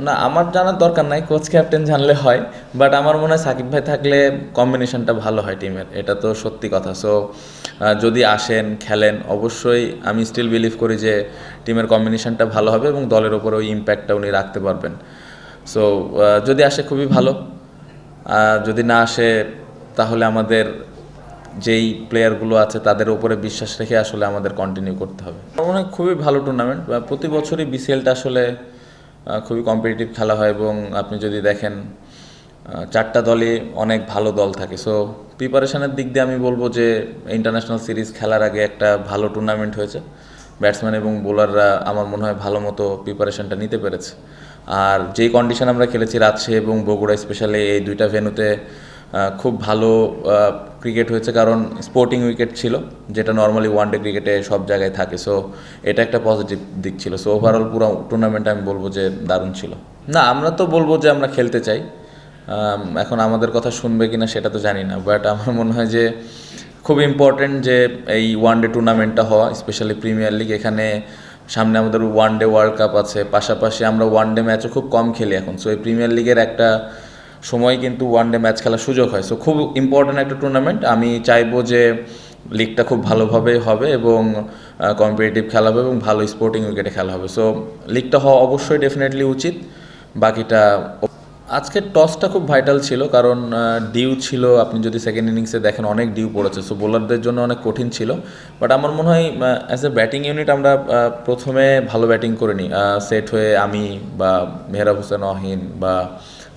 না, আমার জানার দরকার নাই, কোচ ক্যাপ্টেন জানলে হয়। বাট আমার মনে হয় সাকিব ভাই থাকলে কম্বিনেশনটা ভালো হয় টিমের, এটা তো সত্যি কথা। সো যদি আসেন খেলেন, অবশ্যই আমি স্টিল বিলিভ করি যে টিমের কম্বিনেশনটা ভালো হবে এবং দলের ওপর ওই ইম্প্যাক্টটা উনি রাখতে পারবেন। সো যদি আসে খুবই ভালো, আর যদি না আসে তাহলে আমাদের যেই প্লেয়ারগুলো আছে তাদের উপরে বিশ্বাস রেখে আসলে আমাদের কন্টিনিউ করতে হবে। আমার মনে হয় খুবই ভালো টুর্নামেন্ট, প্রতি বছরই বিসিএলটা আসলে খুবই কম্পিটিটিভ খেলা হয় এবং আপনি যদি দেখেন চারটা দলই অনেক ভালো দল থাকে। সো প্রিপারেশনের দিক দিয়ে আমি বলবো যে ইন্টারন্যাশনাল সিরিজ খেলার আগে একটা ভালো টুর্নামেন্ট হয়েছে। ব্যাটসম্যান এবং বোলাররা আমার মনে হয় ভালো মতো প্রিপারেশনটা নিতে পেরেছে। আর যেই কন্ডিশন আমরা খেলেছি রাজশাহী এবং বগুড়া, স্পেশালি এই দুইটা ভেন্যুতে খুব ভালো ক্রিকেট হয়েছে, কারণ স্পোর্টিং উইকেট ছিল, যেটা নর্মালি ওয়ানডে ক্রিকেটে সব জায়গায় থাকে। সো এটা একটা পজিটিভ দিক ছিল। সো ওভারঅল পুরো টুর্নামেন্ট আমি বলবো যে দারুণ ছিল। না, আমরা তো বলবো যে আমরা খেলতে চাই। এখন আমাদের কথা শুনবে কিনা সেটা তো জানি না, বাট আমার মনে হয় যে খুব ইম্পর্টেন্ট যে এই ওয়ানডে টুর্নামেন্টটা হওয়া, স্পেশালি প্রিমিয়ার লিগ। এখানে সামনে আমাদের ওয়ানডে ওয়ার্ল্ড কাপ আছে, পাশাপাশি আমরা ওয়ানডে ম্যাচও খুব কম খেলি এখন। সো এই প্রিমিয়ার লিগের একটা সময় কিন্তু ওয়ানডে ম্যাচ খেলার সুযোগ হয়। সো খুব ইম্পর্ট্যান্ট একটা টুর্নামেন্ট। আমি চাইবো যে লিগটা খুব ভালোভাবে হবে এবং কম্পিটিটিভ খেলা হবে এবং ভালো স্পোর্টিং উইকেটে খেলা হবে। সো লিগটা হওয়া অবশ্যই ডেফিনেটলি উচিত। বাকিটা আজকের টসটা খুব ভাইটাল ছিল, কারণ ডিউ ছিল, আপনি যদি সেকেন্ড ইনিংসে দেখেন অনেক ডিউ পড়েছে। সো বোলারদের জন্য অনেক কঠিন ছিল। বাট আমার মনে হয় অ্যাজ এ ব্যাটিং ইউনিট আমরা প্রথমে ভালো ব্যাটিং করিনি। সেট হয়ে আমি বা মেহরাব হোসেন অহিন বা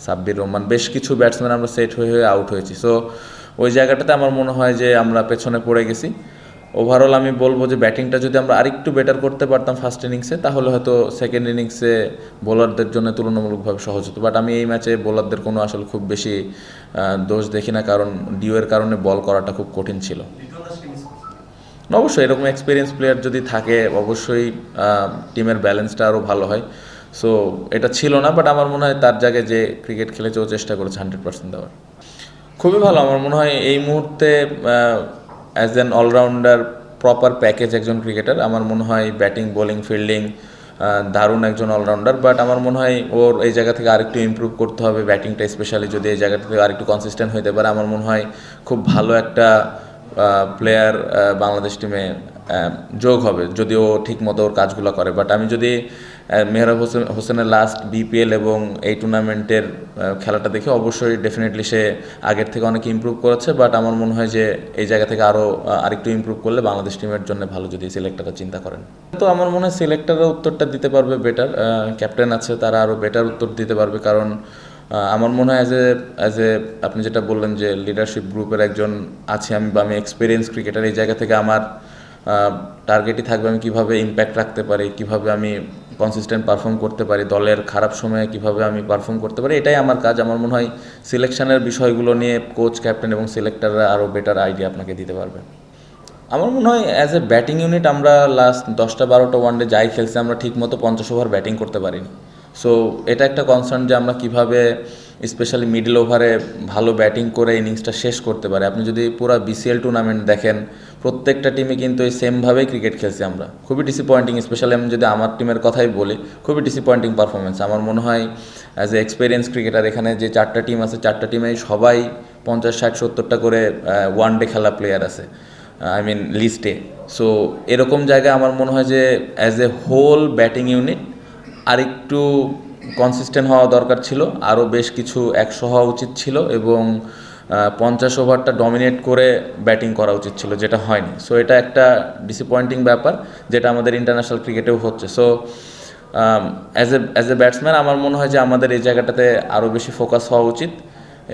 সাব্বির রহমান, বেশ কিছু ব্যাটসম্যান আমরা সেট হয়ে হয়ে আউট হয়েছি। সো ওই জায়গাটাতে আমার মনে হয় যে আমরা পেছনে পড়ে গেছি। ওভারঅল আমি বলবো যে ব্যাটিংটা যদি আমরা আরেকটু বেটার করতে পারতাম ফার্স্ট ইনিংসে, তাহলে হয়তো সেকেন্ড ইনিংসে বোলারদের জন্য তুলনামূলকভাবে সহজ হতো। বাট আমি এই ম্যাচে বোলারদের কোনো আসলে খুব বেশি দোষ দেখি না, কারণ ডিউয়ের কারণে বল করাটা খুব কঠিন ছিল। অবশ্যই এরকম এক্সপিরিয়েন্স প্লেয়ার যদি থাকে, অবশ্যই টিমের ব্যালেন্সটা আরও ভালো হয়। সো এটা ছিল না, বাট আমার মনে হয় তার জায়গায় যে ক্রিকেট খেলেছে ও চেষ্টা করেছে 100% দেওয়ার। খুবই ভালো। আমার মনে হয় এই মুহূর্তে as an allrounder proper package একজন ক্রিকেটার। আমার মনে হয় ব্যাটিং, বোলিং, ফিল্ডিং দারুণ একজন অলরাউন্ডার। বাট আমার মনে হয় ওর এই জায়গা থেকে আরেকটু ইমপ্রুভ করতে হবে ব্যাটিংটা, স্পেশালি যদি এই জায়গাটা থেকে আরেকটু কনসিস্টেন্ট হতে পারে। আমার মনে হয় খুব ভালো একটা প্লেয়ার বাংলাদেশ টিমে যোগ হবে যদি ও ঠিক মতো ওর কাজগুলো করে। বাট আমি যদি মেহরাব হোসেনের লাস্ট বিপিএল এবং এই টুর্নামেন্টের খেলাটা দেখে, অবশ্যই ডেফিনেটলি সে আগের থেকে অনেক ইমপ্রুভ করেছে। বাট আমার মনে হয় যে এই জায়গা থেকে আরেকটু ইমপ্রুভ করলে বাংলাদেশ টিমের জন্য ভালো, যদি সিলেক্টররা চিন্তা করেন। তো আমার মনে হয় সিলেক্টররা উত্তরটা দিতে পারবে বেটার। ক্যাপ্টেন আছে, তারা আরও বেটার উত্তর দিতে পারবে। কারণ আমার মনে হয় অ্যাজ এ আপনি যেটা বললেন যে লিডারশিপ গ্রুপের একজন আছি আমি, বা আমি এক্সপিরিয়েন্স ক্রিকেটার, এই জায়গা থেকে আমার টার্গেটই থাকবে আমি কীভাবে ইম্প্যাক্ট রাখতে পারি, কীভাবে আমি কনসিস্টেন্ট পারফর্ম করতে পারি, দলের খারাপ সময়ে কীভাবে আমি পারফর্ম করতে পারি, এটাই আমার কাজ। আমার মনে হয় সিলেকশনের বিষয়গুলো নিয়ে কোচ, ক্যাপ্টেন এবং সিলেক্টররা আরও বেটার আইডিয়া আপনাকে দিতে পারবে। আমার মনে হয় অ্যাজ এ ব্যাটিং ইউনিট আমরা লাস্ট 10টা-12টা ওয়ানডে যাই খেলছি, আমরা ঠিকমতো 50 ওভার ব্যাটিং করতে পারিনি। সো এটা একটা কনসার্ন যে আমরা কীভাবে স্পেশালি মিডল ওভারে ভালো ব্যাটিং করে ইনিংসটা শেষ করতে পারি। আপনি যদি পুরো বিসিএল টুর্নামেন্ট দেখেন, প্রত্যেকটা টিমে কিন্তু এই সেমভাবেই ক্রিকেট খেলছি আমরা। খুবই ডিসঅ্যাপয়েন্টিং, স্পেশালি আমি যদি আমার টিমের কথাই বলি, খুবই ডিসঅ্যাপয়েন্টিং পারফরমেন্স। আমার মনে হয় অ্যাজ এ এক্সপিরিয়েন্স ক্রিকেটার, এখানে যে 4টা টিম আছে, 4টা টিমেই সবাই 50, 60, 70টা করে ওয়ানডে খেলা প্লেয়ার আছে, আই মিন লিস্টে। সো এরকম জায়গায় আমার মনে হয় যে as a whole batting unit আরেকটু কনসিস্টেন্ট হওয়া দরকার ছিল, আরও বেশ কিছু 100 হওয়া উচিত ছিল এবং 50 ওভারটা ডমিনেট করে ব্যাটিং করা উচিত ছিল, যেটা হয়নি। সো এটা একটা ডিসঅ্যাপয়েন্টিং ব্যাপার, যেটা আমাদের ইন্টারন্যাশনাল ক্রিকেটেও হচ্ছে। সো অ্যাজ এ ব্যাটসম্যান আমার মনে হয় যে আমাদের এই জায়গাটাতে আরও বেশি ফোকাস হওয়া উচিত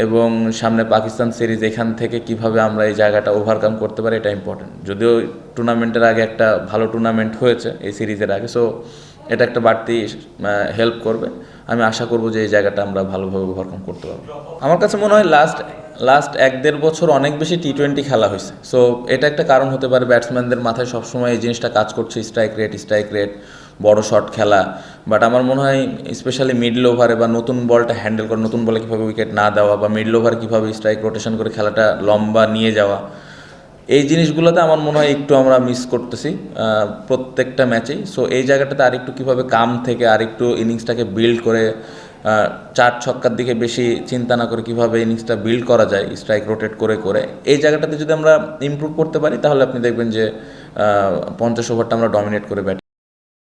এবং সামনে পাকিস্তান সিরিজ, এখান থেকে কিভাবে আমরা এই জায়গাটা ওভারকাম করতে পারি, এটা ইম্পর্টেন্ট। যদিও টুর্নামেন্টের আগে একটা ভালো টুর্নামেন্ট হয়েছে এই সিরিজের আগে, সো এটা একটা বাড়তি হেল্প করবে। আমি আশা করব যে এই জায়গাটা আমরা ভালোভাবে ওভারকাম করতে পারবো। আমার কাছে মনে হয় লাস্ট 1-1.5 বছর অনেক বেশি টি-20 খেলা হয়েছে। সো এটা একটা কারণ হতে পারে, ব্যাটসম্যানদের মাথায় সবসময় এই জিনিসটা কাজ করছে, স্ট্রাইক রেট, বড় শট খেলা। বাট আমার মনে হয় স্পেশালি মিডল ওভারে বা নতুন বলটা হ্যান্ডেল করা, নতুন বলে কীভাবে উইকেট না দেওয়া, বা মিডল ওভার কীভাবে স্ট্রাইক রোটেশন করে খেলাটা লম্বা নিয়ে যাওয়া, এই জিনিসগুলোতে আমার মনে হয় একটু আমরা মিস করতেছি প্রত্যেকটা ম্যাচেই। সো এই জায়গাটাতে আরেকটু কীভাবে কাম থেকে আরেকটু ইনিংসটাকে বিল্ড করে চার ছক্কার দিকে বেশি চিন্তা না করে কীভাবে ইনিংসটা বিল্ড করা যায় স্ট্রাইক রোটেট করে করে, এই জায়গাটাতে যদি আমরা ইমপ্রুভ করতে পারি তাহলে আপনি দেখবেন যে 50 ওভারটা আমরা ডমিনেট করে ব্যাটিং